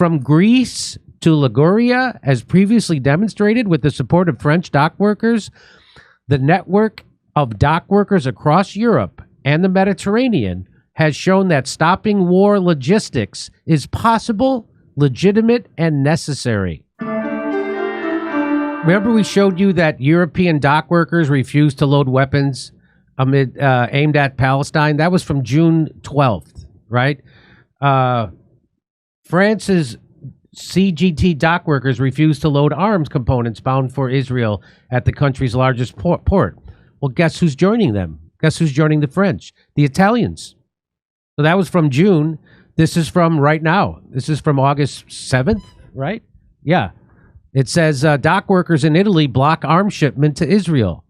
From Greece to Liguria, as previously demonstrated with the support of French dock workers, the network of dock workers across Europe and the Mediterranean has shown that stopping war logistics is possible, legitimate, and necessary. Remember we showed you that European dock workers refused to load weapons aimed at Palestine? That was from June 12th, right? France's CGT dock workers refused to load arms components bound for Israel at the country's largest port. Well, guess who's joining them? Guess who's joining the French? The Italians. So that was from June. This is from right now. This is from August 7th, right? Yeah. It says dock workers in Italy block arms shipment to Israel.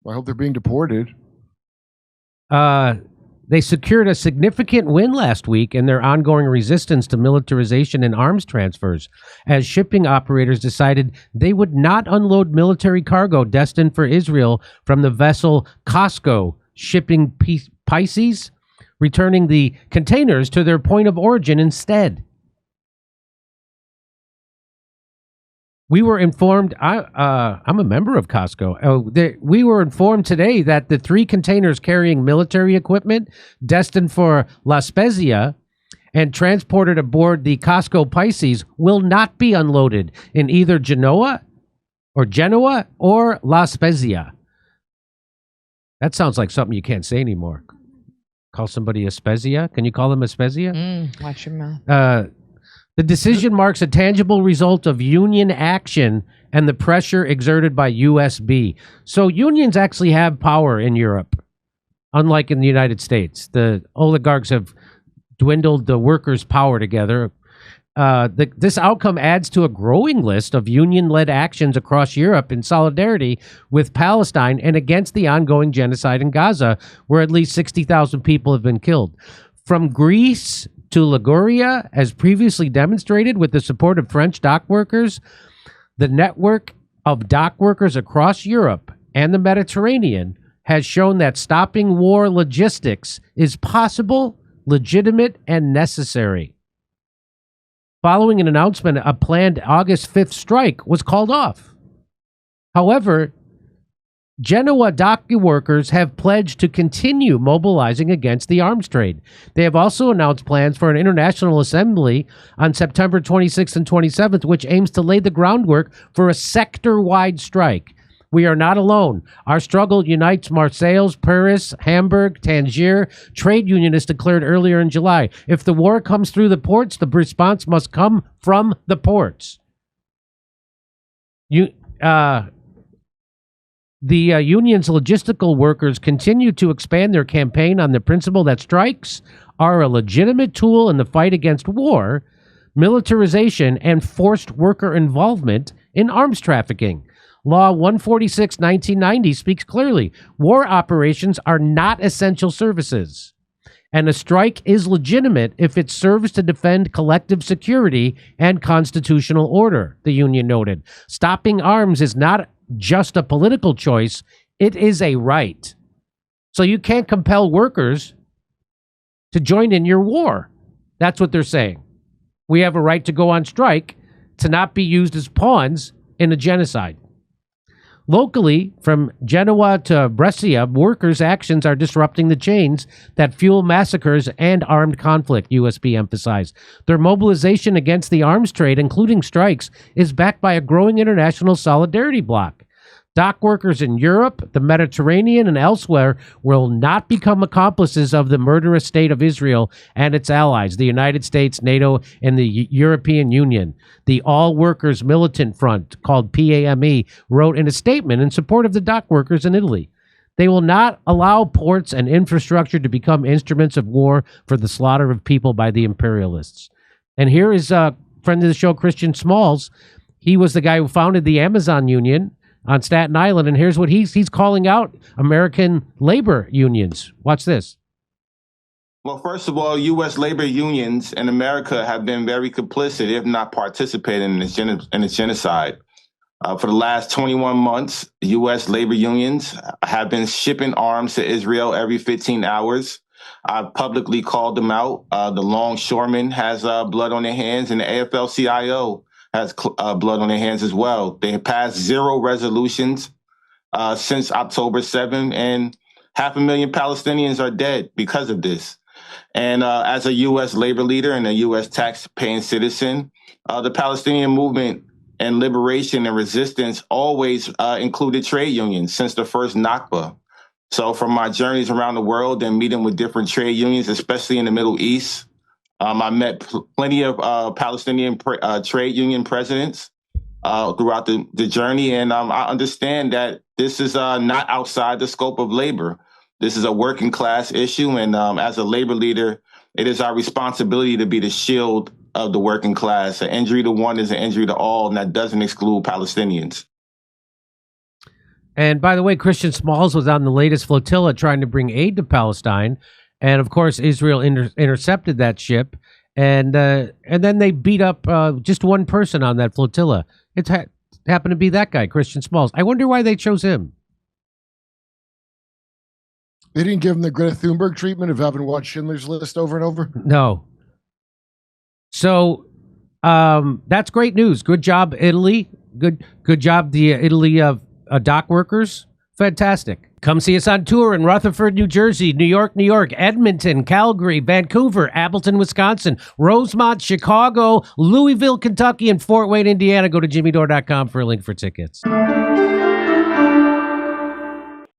I hope they're being deported. They secured a significant win last week in their ongoing resistance to militarization and arms transfers, as shipping operators decided they would not unload military cargo destined for Israel from the vessel Costco shipping Pisces, returning the containers to their point of origin instead. We were informed, I'm a member of Costco. We were informed today that the 3 containers carrying military equipment destined for La Spezia and transported aboard the Costco Pisces will not be unloaded in either Genoa or La Spezia. That sounds like something you can't say anymore. Call somebody a Spezia? Can you call them a Spezia? Watch your mouth. The decision marks a tangible result of union action and the pressure exerted by USB. So unions actually have power in Europe, unlike in the United States. The oligarchs have dwindled the workers' power together. This outcome adds to a growing list of union-led actions across Europe in solidarity with Palestine and against the ongoing genocide in Gaza, where at least 60,000 people have been killed. From Greece to Liguria, as previously demonstrated with the support of French dock workers, the network of dock workers across Europe and the Mediterranean has shown that stopping war logistics is possible, legitimate, and necessary. Following an announcement, a planned August 5th strike was called off. However, Genoa dock workers have pledged to continue mobilizing against the arms trade. They have also announced plans for an international assembly on September 26th and 27th, which aims to lay the groundwork for a sector-wide strike. We are not alone. Our struggle unites Marseilles, Paris, Hamburg, Tangier. Trade unionists declared earlier in July. If the war comes through the ports, the response must come from the ports. The union's logistical workers continue to expand their campaign on the principle that strikes are a legitimate tool in the fight against war, militarization, and forced worker involvement in arms trafficking. Law 146/1990 speaks clearly. War operations are not essential services, and a strike is legitimate if it serves to defend collective security and constitutional order, the union noted. Stopping arms is not just a political choice, it is a right. So you can't compel workers to join in your war. That's what they're saying. We have a right to go on strike to not be used as pawns in a genocide. Locally, from Genoa to Brescia, workers' actions are disrupting the chains that fuel massacres and armed conflict, USB emphasized. Their mobilization against the arms trade, including strikes, is backed by a growing international solidarity bloc. Dock workers in Europe, the Mediterranean, and elsewhere will not become accomplices of the murderous state of Israel and its allies, the United States, NATO, and the European Union. The All Workers Militant Front, called PAME, wrote in a statement in support of the dock workers in Italy. They will not allow ports and infrastructure to become instruments of war for the slaughter of people by the imperialists. And here is a friend of the show, Christian Smalls. He was the guy who founded the Amazon Union on Staten Island, and here's what he's calling out American labor unions. Watch this. Well, first of all, U.S. labor unions in America have been very complicit, if not participating in this genocide. For the last 21 months, U.S. labor unions have been shipping arms to Israel every 15 hours. I've publicly called them out. The longshoremen has blood on their hands, and the AFL-CIO has blood on their hands as well. They have passed 0 resolutions since October 7th, and 500,000 Palestinians are dead because of this. And as a U.S. labor leader and a U.S. tax-paying citizen, the Palestinian movement and liberation and resistance always included trade unions since the first Nakba. So from my journeys around the world and meeting with different trade unions, especially in the Middle East, I met plenty of Palestinian trade union presidents throughout the journey. And I understand that this is not outside the scope of labor. This is a working class issue. And as a labor leader, it is our responsibility to be the shield of the working class. An injury to one is an injury to all, and that doesn't exclude Palestinians. And by the way, Christian Smalls was on the latest flotilla trying to bring aid to Palestine. And of course, Israel intercepted that ship. And then they beat up just one person on that flotilla. It happened to be that guy, Christian Smalls. I wonder why they chose him. They didn't give him the Greta Thunberg treatment of having watched Schindler's List over and over? No. So that's great news. Good job, Italy. Good job, the Italy of dock workers. Fantastic. Come see us on tour in Rutherford, New Jersey, New York, Edmonton, Calgary, Vancouver, Appleton, Wisconsin, Rosemont, Chicago, Louisville, Kentucky, and Fort Wayne, Indiana. Go to jimmydore.com for a link for tickets.